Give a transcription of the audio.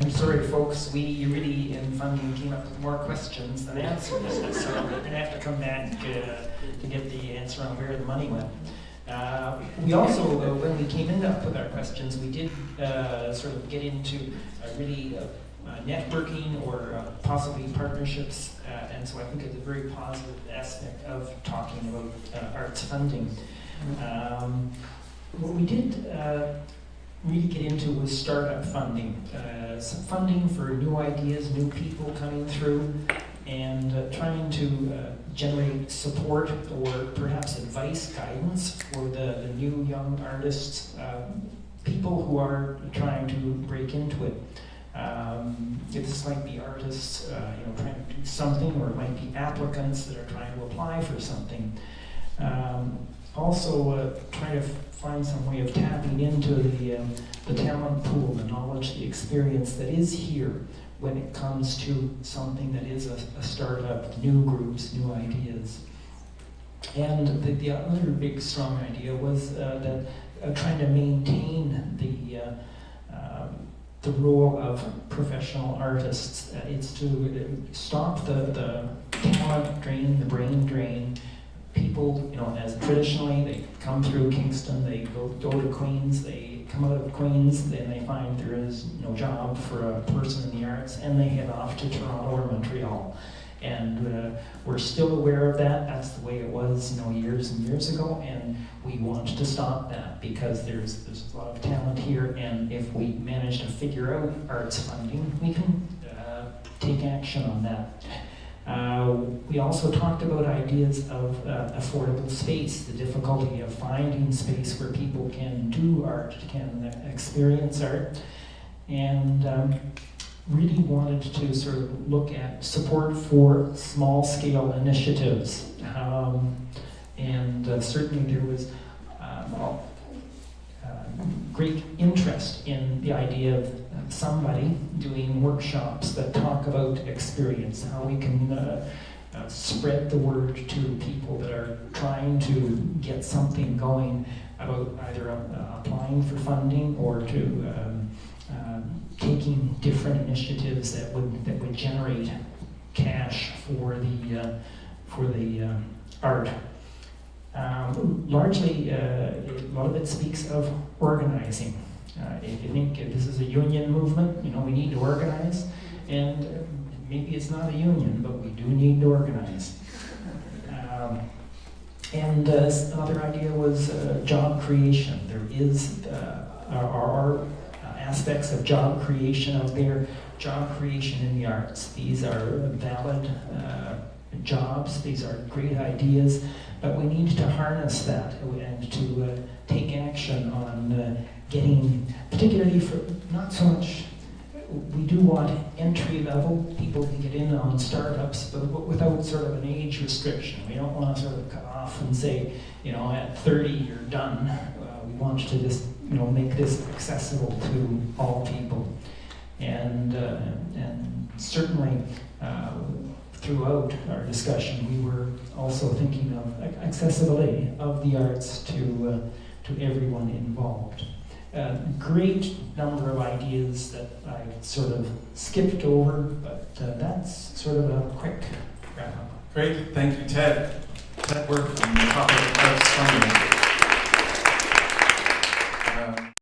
I'm sorry, folks, we really, in funding, came up with more questions than answers, so we're going to have to come back to get the answer on where the money went. We also, when we came in up with our questions, we did sort of get into really networking or possibly partnerships, and so I think it's a very positive aspect of talking about arts funding. What we did really get into was startup funding, some funding for new ideas, new people coming through, and trying to generate support or perhaps advice, guidance for the new young artists, people who are trying to break into it. This might be artists trying to do something, or it might be applicants that are trying to apply for something. Also trying to find some way of tapping into the talent pool, the knowledge, the experience that is here when it comes to something that is a startup, new groups, new ideas. And the other big strong idea was that trying to maintain the role of professional artists. It's to stop the talent drain, the brain drain. People, as traditionally, they come through Kingston, they go to Queens, they come out of Queens, then they find there is no job for a person in the arts, and they head off to Toronto or Montreal. And we're still aware of that. That's the way it was, years and years ago, and we want to stop that because there's a lot of talent here, and if we manage to figure out arts funding, we can take action on that. We also talked about ideas of affordable space, the difficulty of finding space where people can do art, can experience art, and really wanted to sort of look at support for small-scale initiatives. And certainly there was great interest in the idea of somebody doing workshops that talk about experience, how we can spread the word to people that are trying to get something going about either applying for funding or to taking different initiatives that would generate cash for the art. Largely, a lot of it speaks of organizing. If you think this is a union movement, we need to organize, and maybe it's not a union, but we do need to organize. And another idea was job creation. There is are aspects of job creation out there, job creation in the arts. These are valid jobs, these are great ideas, but we need to harness that and to take action on getting, particularly for not so much, we do want entry level people to get in on startups, but without sort of an age restriction. We don't want to sort of cut off and say, at 30 you're done. We want to just, make this accessible to all people. And certainly, throughout our discussion, we were also thinking of accessibility of the arts to everyone involved. Great number of ideas that I sort of skipped over, but that's sort of a quick wrap-up. Great, thank you, Ted. Ted worked on the topic of arts funding.